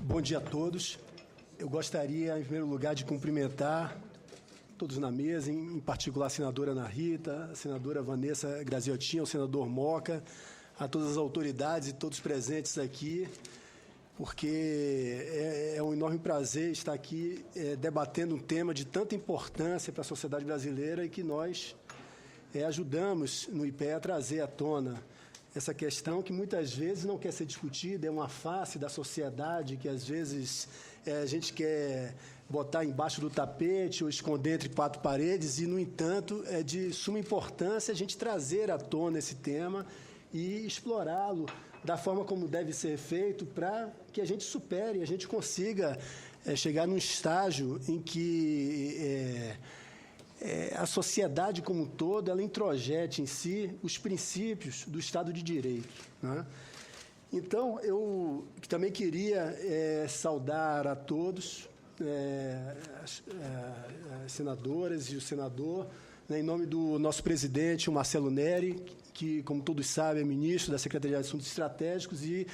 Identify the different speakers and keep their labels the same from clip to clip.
Speaker 1: Bom dia a todos. Eu gostaria, em primeiro lugar, de cumprimentar todos na mesa, em particular a senadora Ana Rita, a senadora Vanessa Graziotin, o senador Moca, a todas as autoridades e todos presentes aqui, porque é um enorme prazer estar aqui debatendo um tema de tanta importância para a sociedade brasileira e que nós ajudamos no IPEA a trazer à tona essa questão que muitas vezes não quer ser discutida, é uma face da sociedade que às vezes a gente quer botar embaixo do tapete ou esconder entre quatro paredes e, no entanto, é de suma importância a gente trazer à tona esse tema e explorá-lo da forma como deve ser feito para que a gente supere, a gente consiga chegar num estágio em que a sociedade como um todo, ela introjete em si os princípios do Estado de Direito, né? Então, eu também queria saudar a todos, as senadoras e o senador, né, em nome do nosso presidente, o Marcelo Neri, que, como todos sabem, é ministro da Secretaria de Assuntos Estratégicos e,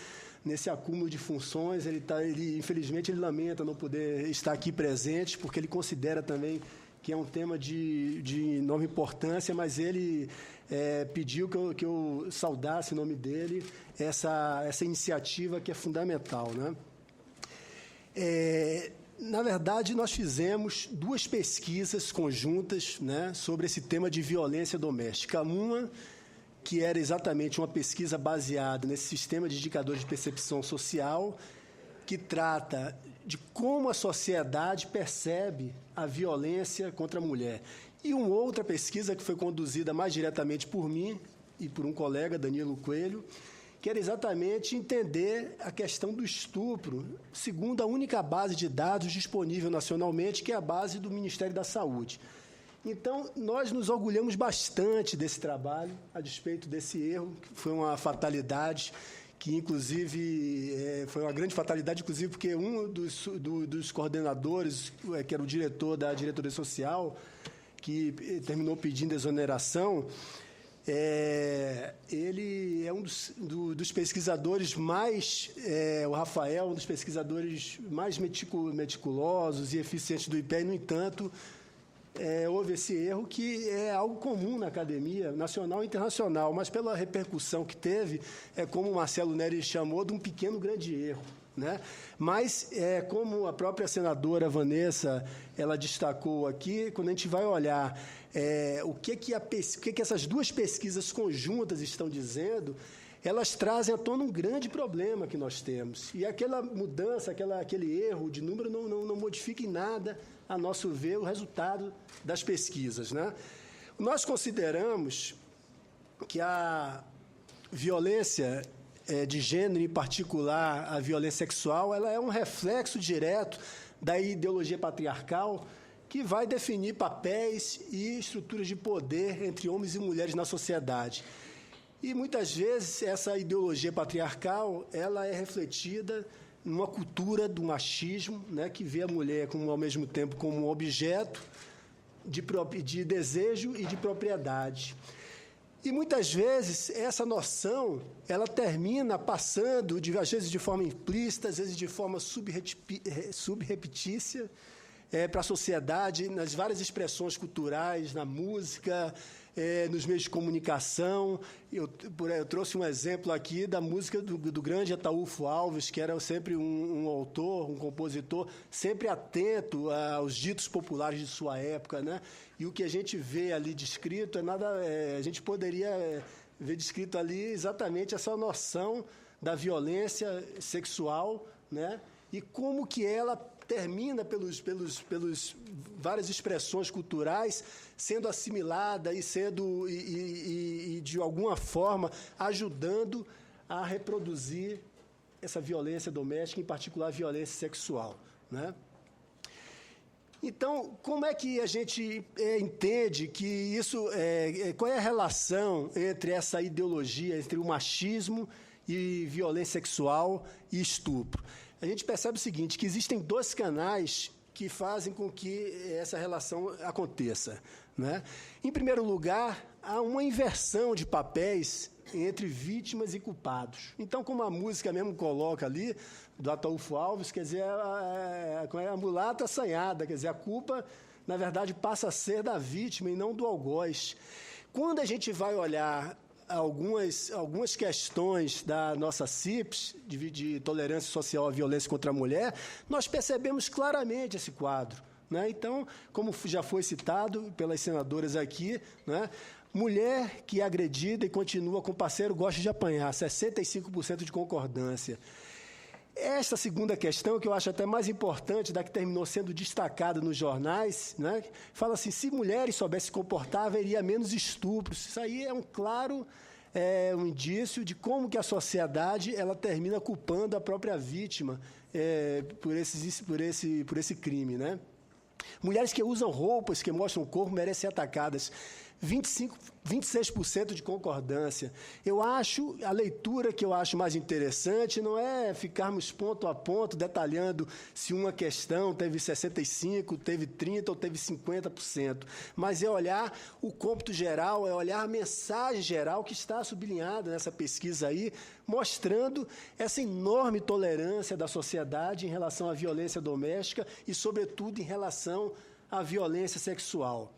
Speaker 1: nesse acúmulo de funções, infelizmente, ele lamenta não poder estar aqui presente, porque ele considera também que é um tema de enorme importância, mas ele pediu que eu saudasse em nome dele essa iniciativa que é fundamental, né? Na verdade, nós fizemos duas pesquisas conjuntas, né, sobre esse tema de violência doméstica. Uma, que era exatamente uma pesquisa baseada nesse sistema de indicadores de percepção social, que trata de como a sociedade percebe a violência contra a mulher. E uma outra pesquisa que foi conduzida mais diretamente por mim e por um colega, Danilo Coelho, que era exatamente entender a questão do estupro, segundo a única base de dados disponível nacionalmente, que é a base do Ministério da Saúde. Então, nós nos orgulhamos bastante desse trabalho, a despeito desse erro, que foi uma fatalidade, que, inclusive, foi uma grande fatalidade, inclusive, porque um dos coordenadores, que era o diretor da diretoria social, que terminou pedindo exoneração, ele é um dos pesquisadores mais, o Rafael, um dos pesquisadores mais meticulosos e eficientes do IPEA, e, no entanto, houve esse erro que é algo comum na academia nacional e internacional, mas pela repercussão que teve, como o Marcelo Neri chamou, de um pequeno grande erro, né? Mas, como a própria senadora Vanessa ela destacou aqui, quando a gente vai olhar o que essas duas pesquisas conjuntas estão dizendo, elas trazem à tona um grande problema que nós temos. E aquela mudança, aquele erro de número não modifica em nada, a nosso ver, o resultado das pesquisas, né? Nós consideramos que a violência de gênero, em particular a violência sexual, ela é um reflexo direto da ideologia patriarcal que vai definir papéis e estruturas de poder entre homens e mulheres na sociedade. E, muitas vezes, essa ideologia patriarcal ela é refletida numa cultura do machismo, né, que vê a mulher, ao mesmo tempo, como um objeto de desejo e de propriedade. E, muitas vezes, essa noção ela termina passando, às vezes de forma implícita, às vezes de forma subrepetícia, para a sociedade, nas várias expressões culturais, na música, nos meios de comunicação. Eu trouxe um exemplo aqui da música do grande Ataúfo Alves, que era sempre um autor, um compositor, sempre atento aos ditos populares de sua época, né? E o que a gente vê ali descrito a gente poderia ver descrito ali exatamente essa noção da violência sexual, né? E como que ela termina pelos várias expressões culturais sendo assimilada e de alguma forma ajudando a reproduzir essa violência doméstica, em particular a violência sexual, né? Então, como é que a gente entende que isso... qual é a relação entre essa ideologia, entre o machismo e violência sexual e estupro? A gente percebe o seguinte, que existem dois canais que fazem com que essa relação aconteça, né? Em primeiro lugar, há uma inversão de papéis entre vítimas e culpados. Então, como a música mesmo coloca ali, do Ataúfo Alves, quer dizer, a mulata assanhada, quer dizer, a culpa, na verdade, passa a ser da vítima e não do algoz. Quando a gente vai olhar algumas questões da nossa CIPS, de tolerância social à violência contra a mulher, nós percebemos claramente esse quadro, né? Então, como já foi citado pelas senadoras aqui, né, mulher que é agredida e continua com parceiro gosta de apanhar, 65% de concordância. Esta segunda questão, que eu acho até mais importante, da que terminou sendo destacada nos jornais, né, fala assim, se mulheres soubessem se comportar, haveria menos estupros. Isso aí é um claro um indício de como que a sociedade ela termina culpando a própria vítima por esse crime, né? Mulheres que usam roupas que mostram o corpo merecem ser atacadas. 26% de concordância. Eu acho, a leitura que eu acho mais interessante não é ficarmos ponto a ponto detalhando se uma questão teve 65%, teve 30% ou teve 50%, mas é olhar o cômputo geral, é olhar a mensagem geral que está sublinhada nessa pesquisa aí, mostrando essa enorme tolerância da sociedade em relação à violência doméstica e, sobretudo, em relação à violência sexual.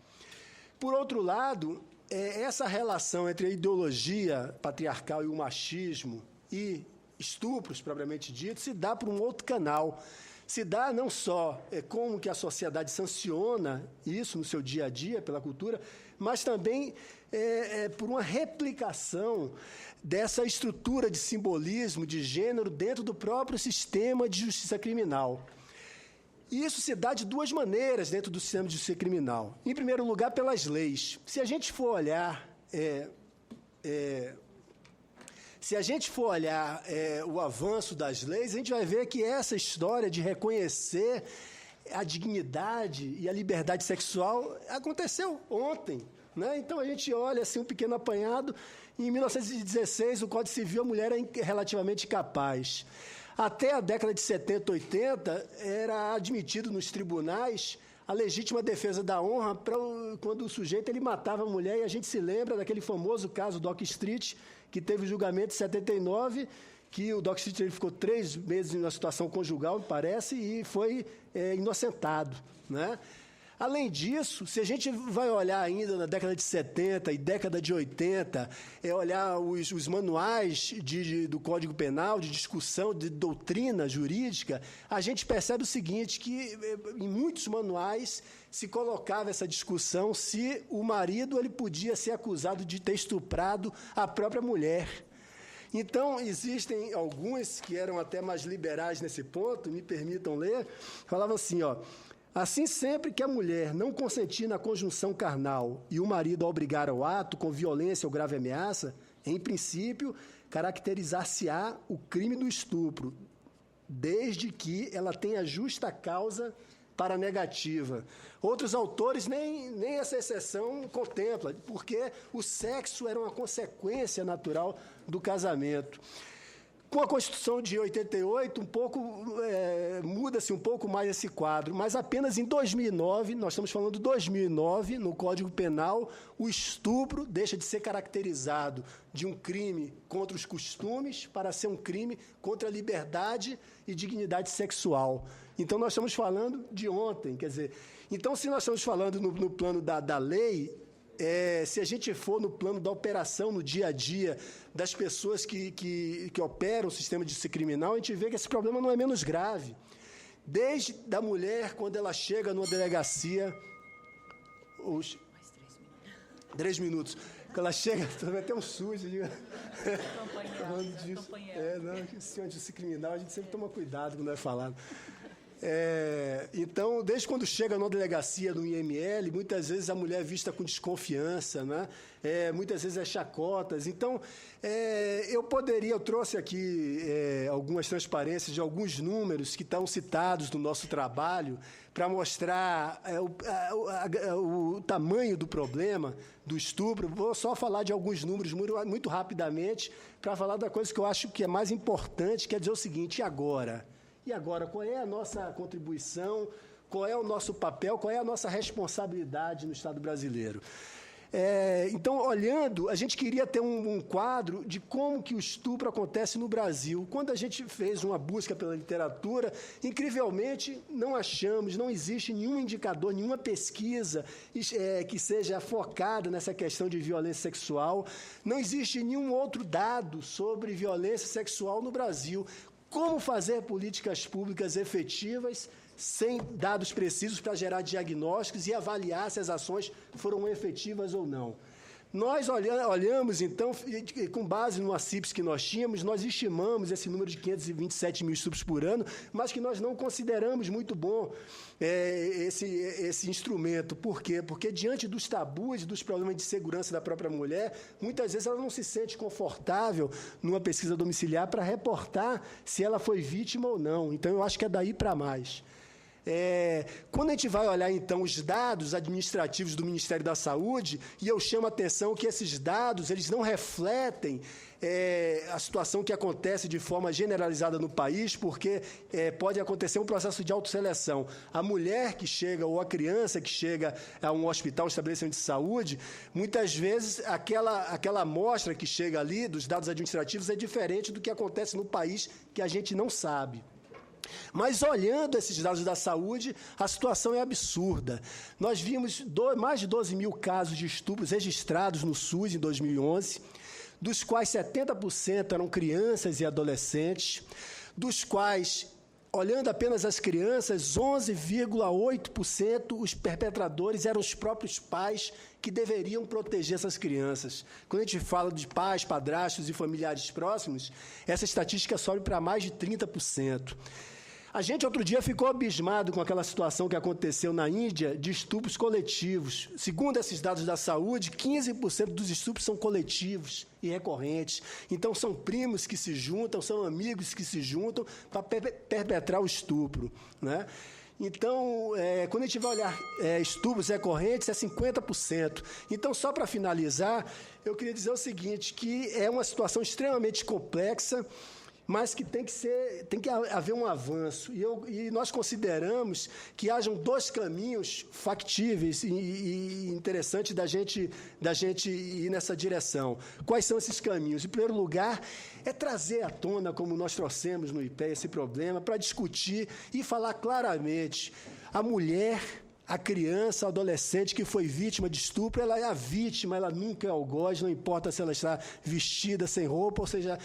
Speaker 1: Por outro lado, essa relação entre a ideologia patriarcal e o machismo e estupros, propriamente dito, se dá por um outro canal. Se dá não só como que a sociedade sanciona isso no seu dia a dia, pela cultura, mas também por uma replicação dessa estrutura de simbolismo, de gênero, dentro do próprio sistema de justiça criminal. E isso se dá de duas maneiras dentro do sistema de justiça criminal. Em primeiro lugar, pelas leis. Se a gente for olhar o avanço das leis, a gente vai ver que essa história de reconhecer a dignidade e a liberdade sexual aconteceu ontem, né? Então, a gente olha assim, um pequeno apanhado. Em 1916, o Código Civil, a mulher é relativamente capaz. Até a década de 70, 80, era admitido nos tribunais a legítima defesa da honra quando o sujeito ele matava a mulher, e a gente se lembra daquele famoso caso Dock Street, que teve o julgamento em 79, que o Dock Street ele ficou 3 meses em uma situação conjugal, parece, e foi inocentado, né? Além disso, se a gente vai olhar ainda na década de 70 e década de 80, olhar os manuais do Código Penal, de discussão, de doutrina jurídica, a gente percebe o seguinte, que em muitos manuais se colocava essa discussão se o marido ele podia ser acusado de ter estuprado a própria mulher. Então, existem alguns que eram até mais liberais nesse ponto, me permitam ler, falavam assim, assim, sempre que a mulher não consentir na conjunção carnal e o marido a obrigar ao ato com violência ou grave ameaça, em princípio, caracterizar-se-á o crime do estupro, desde que ela tenha justa causa para a negativa. Outros autores nem essa exceção contemplam, porque o sexo era uma consequência natural do casamento. Com a Constituição de 88, muda-se um pouco mais esse quadro, mas apenas em 2009, nós estamos falando de 2009, no Código Penal, o estupro deixa de ser caracterizado de um crime contra os costumes para ser um crime contra a liberdade e dignidade sexual. Então, nós estamos falando de ontem, quer dizer, então, se nós estamos falando no plano da lei, se a gente for no plano da operação, no dia a dia, das pessoas que operam o sistema de justiça criminal, a gente vê que esse problema não é menos grave. Desde a mulher, quando ela chega numa delegacia... Mais 3 minutos. Quando ela chega, vai ter um sujo. No sistema de justiça criminal, a gente sempre toma cuidado quando vai falar. Então, desde quando chega numa delegacia, no IML, muitas vezes a mulher é vista com desconfiança, né? Muitas vezes chacotas. Então, eu trouxe aqui algumas transparências de alguns números que estão citados no nosso trabalho para mostrar o tamanho do problema do estupro. Vou só falar de alguns números muito rapidamente para falar da coisa que eu acho que é mais importante, quer dizer o seguinte, e agora? E agora, qual é a nossa contribuição qual é o nosso papel, qual é a nossa responsabilidade no Estado brasileiro. Então, olhando, a gente queria ter um quadro de como que o estupro acontece no Brasil. Quando a gente fez uma busca pela literatura, incrivelmente, não existe nenhum indicador, nenhuma pesquisa que seja focada nessa questão de violência sexual. Não existe nenhum outro dado sobre violência sexual no Brasil. Como fazer políticas públicas efetivas sem dados precisos para gerar diagnósticos e avaliar se as ações foram efetivas ou não. Nós olhamos, então, com base no CIPS que nós tínhamos, nós estimamos esse número de 527 mil estupros por ano, mas que nós não consideramos muito bom esse instrumento. Por quê? Porque, diante dos tabus e dos problemas de segurança da própria mulher, muitas vezes ela não se sente confortável numa pesquisa domiciliar para reportar se ela foi vítima ou não. Então, eu acho que é daí para mais. Quando a gente vai olhar, então, os dados administrativos do Ministério da Saúde, e eu chamo a atenção que esses dados eles não refletem a situação que acontece de forma generalizada no país, porque pode acontecer um processo de autosseleção. A mulher que chega, ou a criança que chega a um hospital, um estabelecimento de saúde, muitas vezes aquela amostra que chega ali, dos dados administrativos, é diferente do que acontece no país, que a gente não sabe. Mas, olhando esses dados da saúde, a situação é absurda. Nós vimos mais de 12 mil casos de estupros registrados no SUS em 2011, dos quais 70% eram crianças e adolescentes, dos quais, olhando apenas as crianças, 11,8% os perpetradores eram os próprios pais que deveriam proteger essas crianças. Quando a gente fala de pais, padrastos e familiares próximos, essa estatística sobe para mais de 30%. A gente, outro dia, ficou abismado com aquela situação que aconteceu na Índia de estupros coletivos. Segundo esses dados da saúde, 15% dos estupros são coletivos e recorrentes. Então, são primos que se juntam, são amigos que se juntam para perpetrar o estupro, né? Então, quando a gente vai olhar estupros recorrentes, é 50%. Então, só para finalizar, eu queria dizer o seguinte, que é uma situação extremamente complexa, mas que tem que haver um avanço. E nós consideramos que hajam dois caminhos factíveis e interessantes da gente ir nessa direção. Quais são esses caminhos? Em primeiro lugar, é trazer à tona, como nós trouxemos no IPEA, esse problema, para discutir e falar claramente. A mulher, a criança, a adolescente que foi vítima de estupro, ela é a vítima, ela nunca é algoz, não importa se ela está vestida, sem roupa, ou seja,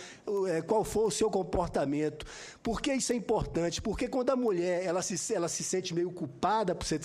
Speaker 1: qual for o seu comportamento. Por que isso é importante? Porque quando a mulher ela se sente meio culpada por ser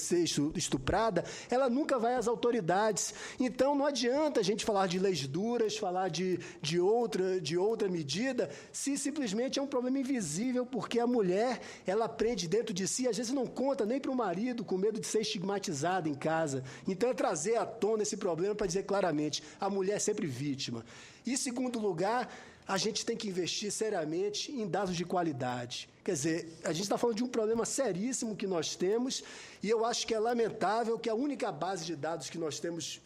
Speaker 1: estuprada, ela nunca vai às autoridades. Então, não adianta a gente falar de leis duras, falar de outra medida, se simplesmente é um problema invisível, porque a mulher, ela prende dentro de si, às vezes não conta nem para o marido, com medo de ser estigmatizada em casa. Então, é trazer à tona esse problema para dizer claramente, a mulher é sempre vítima. E, em segundo lugar, a gente tem que investir seriamente em dados de qualidade. Quer dizer, a gente está falando de um problema seríssimo que nós temos, e eu acho que é lamentável que a única base de dados que nós temos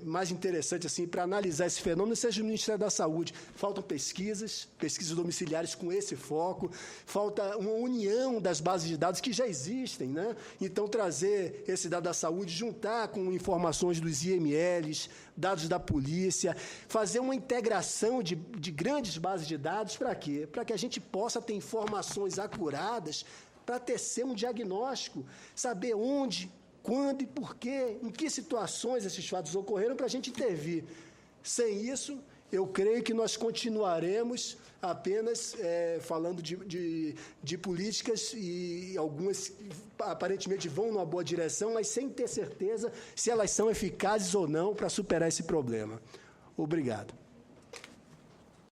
Speaker 1: mais interessante assim, para analisar esse fenômeno seja o Ministério da Saúde. Faltam pesquisas domiciliares com esse foco, falta uma união das bases de dados que já existem, né? Então, trazer esse dado da saúde, juntar com informações dos IMLs, dados da polícia, fazer uma integração de grandes bases de dados, para quê? Para que a gente possa ter informações acuradas para tecer um diagnóstico, saber onde, quando e por quê, em que situações esses fatos ocorreram, para a gente intervir. Sem isso, eu creio que nós continuaremos apenas falando de políticas, e algumas aparentemente vão numa boa direção, mas sem ter certeza se elas são eficazes ou não para superar esse problema. Obrigado.